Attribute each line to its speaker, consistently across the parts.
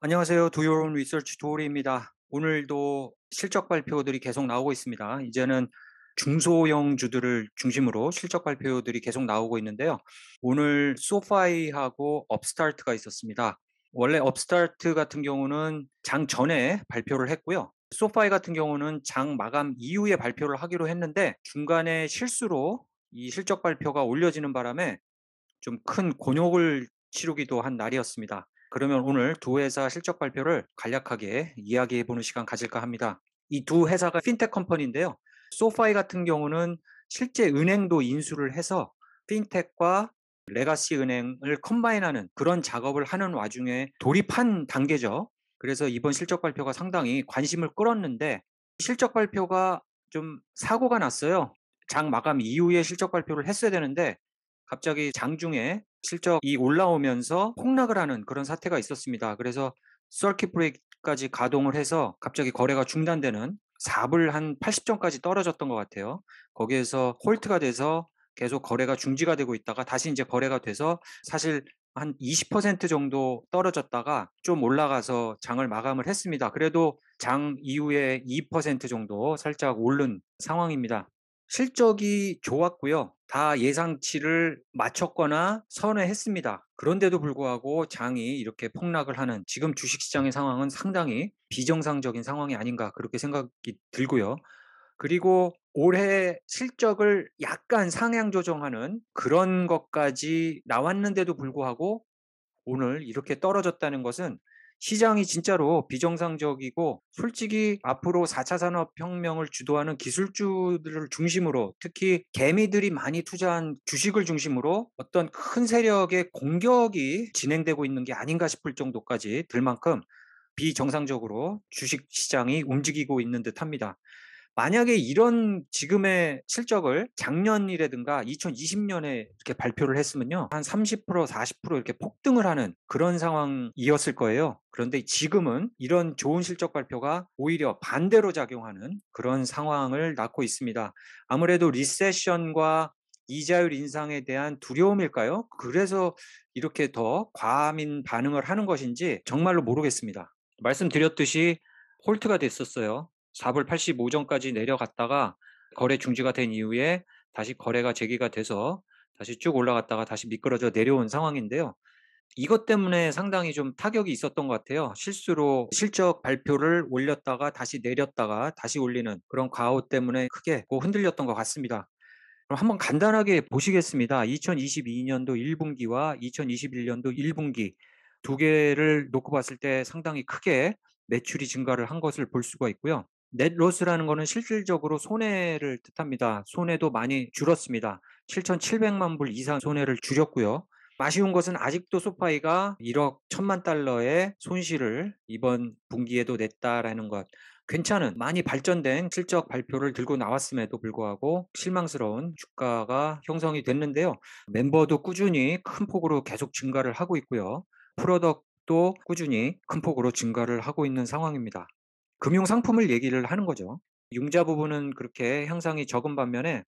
Speaker 1: 안녕하세요. 두요론 리서치 도우리입니다. 오늘도 실적 발표들이 계속 나오고 있습니다. 이제는 중소형주들을 중심으로 실적 발표들이 계속 나오고 있는데요. 오늘 소파이하고 업스타트가 있었습니다. 원래 업스타트 같은 경우는 장 전에 발표를 했고요. 소파이 같은 경우는 장 마감 이후에 발표를 하기로 했는데 중간에 실수로 이 실적 발표가 올려지는 바람에 좀 큰 곤욕을 치르기도 한 날이었습니다. 그러면 오늘 두 회사 실적 발표를 간략하게 이야기해보는 시간 가질까 합니다. 이 두 회사가 핀텍 컴퍼니인데요. 소파이 같은 경우는 실제 은행도 인수를 해서 핀텍과 레가시 은행을 컴바인하는 그런 작업을 하는 와중에 돌입한 단계죠. 그래서 이번 실적 발표가 상당히 관심을 끌었는데 실적 발표가 좀 사고가 났어요. 장 마감 이후에 실적 발표를 했어야 되는데 갑자기 장중에 실적이 올라오면서 폭락을 하는 그런 사태가 있었습니다. 그래서 서킷 브레이크까지 가동을 해서 갑자기 거래가 중단되는 4불 한 80전까지 떨어졌던 것 같아요. 거기에서 홀트가 돼서 계속 거래가 중지가 되고 있다가 다시 이제 거래가 돼서 사실 한 20% 정도 떨어졌다가 좀 올라가서 장을 마감을 했습니다. 그래도 장 이후에 2% 정도 살짝 오른 상황입니다. 실적이 좋았고요. 다 예상치를 맞췄거나 선회했습니다. 그런데도 불구하고 장이 이렇게 폭락을 하는 지금 주식시장의 상황은 상당히 비정상적인 상황이 아닌가 그렇게 생각이 들고요. 그리고 올해 실적을 약간 상향 조정하는 그런 것까지 나왔는데도 불구하고 오늘 이렇게 떨어졌다는 것은 시장이 진짜로 비정상적이고 솔직히 앞으로 4차 산업혁명을 주도하는 기술주들을 중심으로 특히 개미들이 많이 투자한 주식을 중심으로 어떤 큰 세력의 공격이 진행되고 있는 게 아닌가 싶을 정도까지 들 만큼 비정상적으로 주식 시장이 움직이고 있는 듯합니다. 만약에 이런 지금의 실적을 작년이라든가 2020년에 이렇게 발표를 했으면요. 한 30%, 40% 이렇게 폭등을 하는 그런 상황이었을 거예요. 그런데 지금은 이런 좋은 실적 발표가 오히려 반대로 작용하는 그런 상황을 낳고 있습니다. 아무래도 리세션과 이자율 인상에 대한 두려움일까요? 그래서 이렇게 더 과민 반응을 하는 것인지 정말로 모르겠습니다. 말씀드렸듯이 홀트가 됐었어요. 4불 85전까지 내려갔다가 거래 중지가 된 이후에 다시 거래가 재개가 돼서 다시 쭉 올라갔다가 다시 미끄러져 내려온 상황인데요. 이것 때문에 상당히 좀 타격이 있었던 것 같아요. 실수로 실적 발표를 올렸다가 다시 내렸다가 다시 올리는 그런 과오 때문에 크게 흔들렸던 것 같습니다. 그럼 한번 간단하게 보시겠습니다. 2022년도 1분기와 2021년도 1분기 두 개를 놓고 봤을 때 상당히 크게 매출이 증가를 한 것을 볼 수가 있고요. 넷로스라는 것은 실질적으로 손해를 뜻합니다. 손해도 많이 줄었습니다. 7,700만 불 이상 손해를 줄였고요. 아쉬운 것은 아직도 소파이가 1억 1천만 달러의 손실을 이번 분기에도 냈다라는 것. 괜찮은 많이 발전된 실적 발표를 들고 나왔음에도 불구하고 실망스러운 주가가 형성이 됐는데요. 멤버도 꾸준히 큰 폭으로 계속 증가를 하고 있고요. 프로덕도 꾸준히 큰 폭으로 증가를 하고 있는 상황입니다. 금융 상품을 얘기를 하는 거죠. 융자 부분은 그렇게 향상이 적은 반면에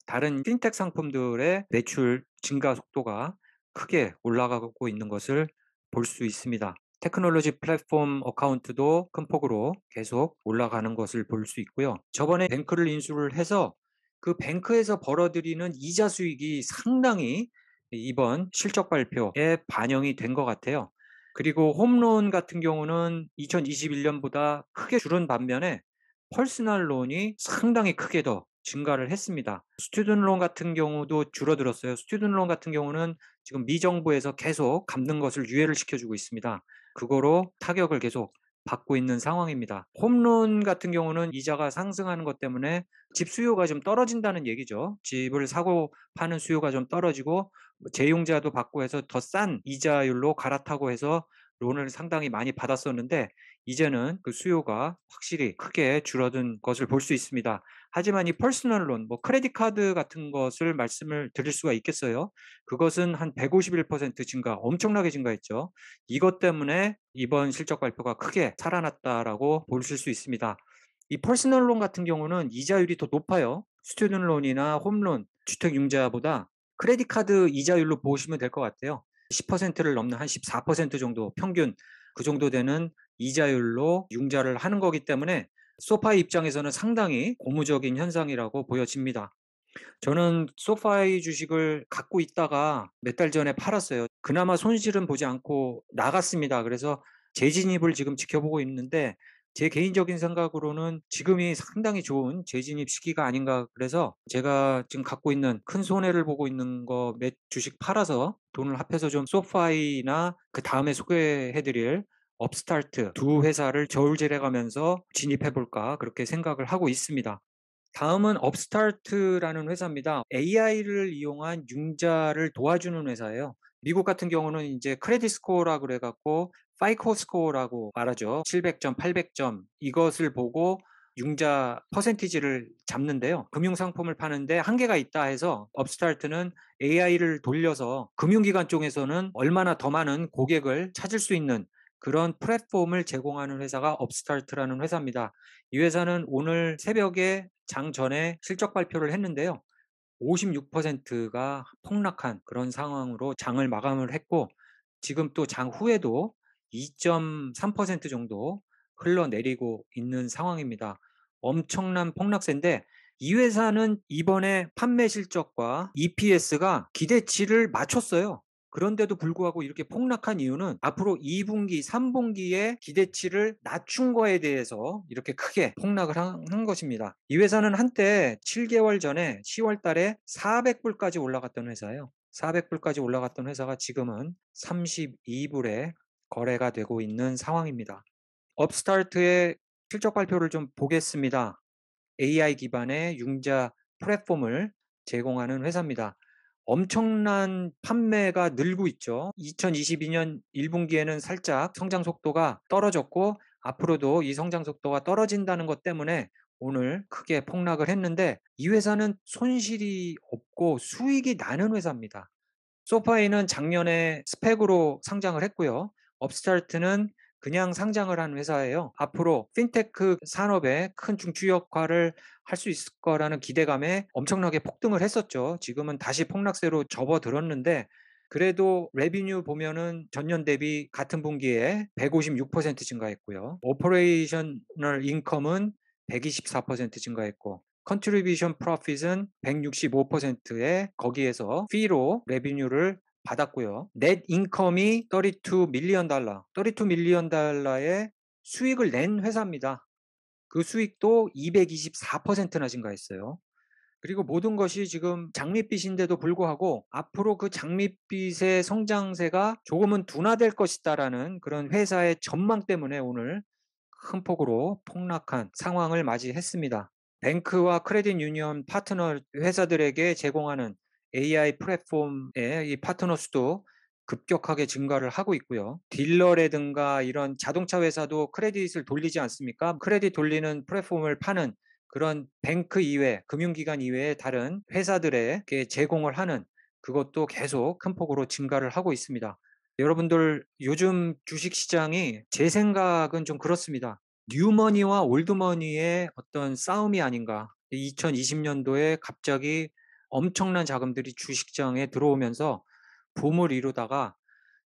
Speaker 1: 다른 핀텍 상품들의 매출 증가 속도가 크게 올라가고 있는 것을 볼 수 있습니다. 테크놀로지 플랫폼 어카운트도 큰 폭으로 계속 올라가는 것을 볼 수 있고요. 저번에 뱅크를 인수를 해서 그 뱅크에서 벌어들이는 이자 수익이 상당히 이번 실적 발표에 반영이 된 것 같아요. 그리고 홈론 같은 경우는 2021년보다 크게 줄은 반면에 퍼스널 론이 상당히 크게 더 증가를 했습니다. 스튜던트 론 같은 경우도 줄어들었어요. 스튜던트 론 같은 경우는 지금 미 정부에서 계속 갚는 것을 유예를 시켜주고 있습니다. 그거로 타격을 계속 받고 있는 상황입니다. 홈론 같은 경우는 이자가 상승하는 것 때문에 집 수요가 좀 떨어진다는 얘기죠. 집을 사고 파는 수요가 좀 떨어지고 재용자도 받고 해서 더 싼 이자율로 갈아타고 해서 론을 상당히 많이 받았었는데 이제는 그 수요가 확실히 크게 줄어든 것을 볼 수 있습니다. 하지만 이 퍼스널 론, 뭐 크레딧 카드 같은 것을 말씀을 드릴 수가 있겠어요. 그것은 한 151% 증가, 엄청나게 증가했죠. 이것 때문에 이번 실적 발표가 크게 살아났다라고 보실 수 있습니다. 이 퍼스널 론 같은 경우는 이자율이 더 높아요. 스튜던트 론이나 홈론, 주택융자보다 크레딧 카드 이자율로 보시면 될 것 같아요. 10%를 넘는 한 14% 정도 평균 그 정도 되는 이자율로 융자를 하는 거기 때문에 소파이 입장에서는 상당히 고무적인 현상이라고 보여집니다. 저는 소파이 주식을 갖고 있다가 몇 달 전에 팔았어요. 그나마 손실은 보지 않고 나갔습니다. 그래서 재진입을 지금 지켜보고 있는데 제 개인적인 생각으로는 지금이 상당히 좋은 재진입 시기가 아닌가, 그래서 제가 지금 갖고 있는 큰 손해를 보고 있는 거 몇 주식 팔아서 돈을 합해서 좀 소파이나 그다음에 소개해 드릴 업스타트 두 회사를 저울질해 가면서 진입해 볼까 그렇게 생각을 하고 있습니다. 다음은 업스타트라는 회사입니다. AI를 이용한 융자를 도와주는 회사예요. 미국 같은 경우는 이제 크레딧 스코어라 그래 갖고 파이코 스코어라고 말하죠. 700점, 800점 이것을 보고 융자 퍼센티지를 잡는데요. 금융 상품을 파는데 한계가 있다 해서 업스타트는 AI를 돌려서 금융기관 쪽에서는 얼마나 더 많은 고객을 찾을 수 있는 그런 플랫폼을 제공하는 회사가 업스타트라는 회사입니다. 이 회사는 오늘 새벽에 장 전에 실적 발표를 했는데요. 56%가 폭락한 그런 상황으로 장을 마감을 했고, 지금 또 장 후에도 2.3% 정도 흘러내리고 있는 상황입니다. 엄청난 폭락세인데 이 회사는 이번에 판매 실적과 EPS가 기대치를 맞췄어요. 그런데도 불구하고 이렇게 폭락한 이유는 앞으로 2분기, 3분기의 기대치를 낮춘 거에 대해서 이렇게 크게 폭락을 한 것입니다. 이 회사는 한때 7개월 전에 10월 달에 400불까지 올라갔던 회사예요. 400불까지 올라갔던 회사가 지금은 32불에 거래가 되고 있는 상황입니다. 업스타트의 실적 발표를 좀 보겠습니다. AI 기반의 융자 플랫폼을 제공하는 회사입니다. 엄청난 판매가 늘고 있죠. 2022년 1분기에는 살짝 성장 속도가 떨어졌고 앞으로도 이 성장 속도가 떨어진다는 것 때문에 오늘 크게 폭락을 했는데 이 회사는 손실이 없고 수익이 나는 회사입니다. 소파이는 작년에 스펙으로 상장을 했고요. 업스타트는 그냥 상장을 한 회사예요. 앞으로 핀테크 산업에 큰 중추 역할을 할 수 있을 거라는 기대감에 엄청나게 폭등을 했었죠. 지금은 다시 폭락세로 접어들었는데 그래도 레비뉴 보면은 전년 대비 같은 분기에 156% 증가했고요. 오퍼레이셔널 인컴은 124% 증가했고 컨트리뷰션 프로핏은 165%에 거기에서 피로 레비뉴를 받았고요. 넷 인컴이 32 밀리언 달러, 32 밀리언 달러의 수익을 낸 회사입니다. 그 수익도 224%나 증가했어요. 그리고 모든 것이 지금 장밋빛인데도 불구하고 앞으로 그 장밋빛의 성장세가 조금은 둔화될 것이다라는 그런 회사의 전망 때문에 오늘 큰 폭으로 폭락한 상황을 맞이했습니다. 뱅크와 크레딧 유니언 파트너 회사들에게 제공하는 AI 플랫폼의 이 파트너 수도 급격하게 증가를 하고 있고요. 딜러라든가 이런 자동차 회사도 크레딧을 돌리지 않습니까? 크레딧 돌리는 플랫폼을 파는 그런 뱅크 이외, 금융기관 이외의 다른 회사들에게 제공을 하는 그것도 계속 큰 폭으로 증가를 하고 있습니다. 여러분들 요즘 주식시장이 제 생각은 좀 그렇습니다. 뉴머니와 올드머니의 어떤 싸움이 아닌가. 2020년도에 갑자기 엄청난 자금들이 주식시장에 들어오면서 붐을 이루다가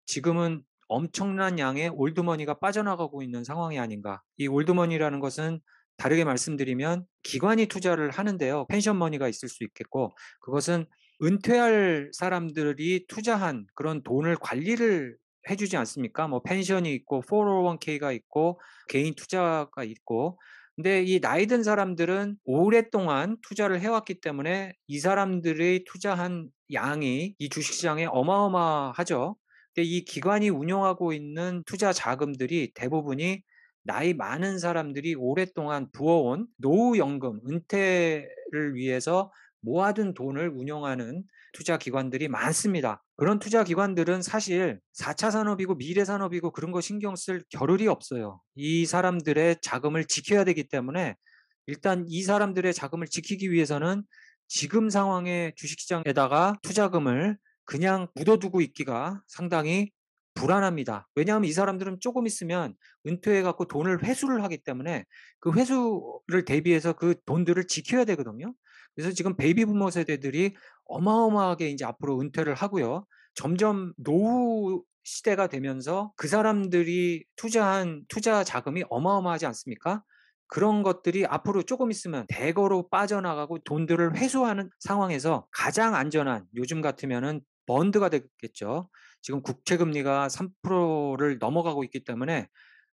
Speaker 1: 지금은 엄청난 양의 올드머니가 빠져나가고 있는 상황이 아닌가. 이 올드머니라는 것은 다르게 말씀드리면 기관이 투자를 하는데요. 펜션머니가 있을 수 있겠고 그것은 은퇴할 사람들이 투자한 그런 돈을 관리를 해주지 않습니까? 뭐 펜션이 있고 401k가 있고 개인 투자가 있고 근데 이 나이 든 사람들은 오랫동안 투자를 해왔기 때문에 이 사람들이 투자한 양이 이 주식시장에 어마어마하죠. 근데 이 기관이 운영하고 있는 투자 자금들이 대부분이 나이 많은 사람들이 오랫동안 부어온 노후연금, 은퇴를 위해서 모아둔 돈을 운영하는 투자 기관들이 많습니다. 그런 투자 기관들은 사실 4차 산업이고 미래 산업이고 그런 거 신경 쓸 겨를이 없어요. 이 사람들의 자금을 지켜야 되기 때문에 일단 이 사람들의 자금을 지키기 위해서는 지금 상황의 주식시장에다가 투자금을 그냥 묻어두고 있기가 상당히 불안합니다. 왜냐하면 이 사람들은 조금 있으면 은퇴해 갖고 돈을 회수를 하기 때문에 그 회수를 대비해서 그 돈들을 지켜야 되거든요. 그래서 지금 베이비 부머 세대들이 어마어마하게 이제 앞으로 은퇴를 하고요. 점점 노후 시대가 되면서 그 사람들이 투자한 투자 자금이 어마어마하지 않습니까? 그런 것들이 앞으로 조금 있으면 대거로 빠져나가고 돈들을 회수하는 상황에서 가장 안전한, 요즘 같으면은 펀드가 되겠죠. 지금 국채 금리가 3%를 넘어가고 있기 때문에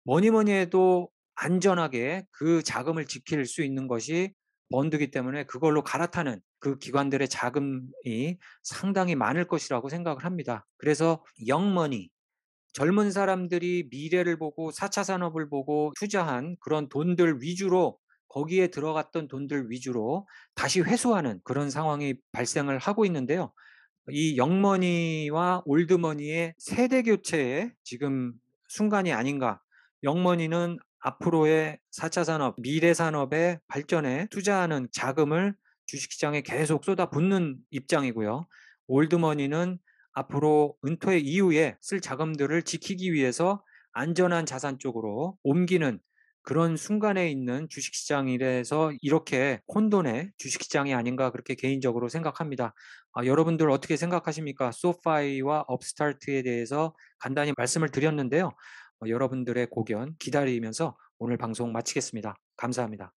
Speaker 1: 뭐니 뭐니 해도 안전하게 그 자금을 지킬 수 있는 것이 펀드이기 때문에 그걸로 갈아타는 그 기관들의 자금이 상당히 많을 것이라고 생각을 합니다. 그래서 영머니, 젊은 사람들이 미래를 보고 4차 산업을 보고 투자한 그런 돈들 위주로, 거기에 들어갔던 돈들 위주로 다시 회수하는 그런 상황이 발생을 하고 있는데요. 이 영머니와 올드머니의 세대 교체의 지금 순간이 아닌가. 영머니는 앞으로의 4차 산업, 미래 산업의 발전에 투자하는 자금을 주식시장에 계속 쏟아붓는 입장이고요. 올드머니는 앞으로 은퇴 이후에 쓸 자금들을 지키기 위해서 안전한 자산 쪽으로 옮기는 그런 순간에 있는 주식시장이라서 이렇게 혼돈의 주식시장이 아닌가, 그렇게 개인적으로 생각합니다. 여러분들 어떻게 생각하십니까? 소파이와 업스타트에 대해서 간단히 말씀을 드렸는데요. 여러분들의 고견 기다리면서 오늘 방송 마치겠습니다. 감사합니다.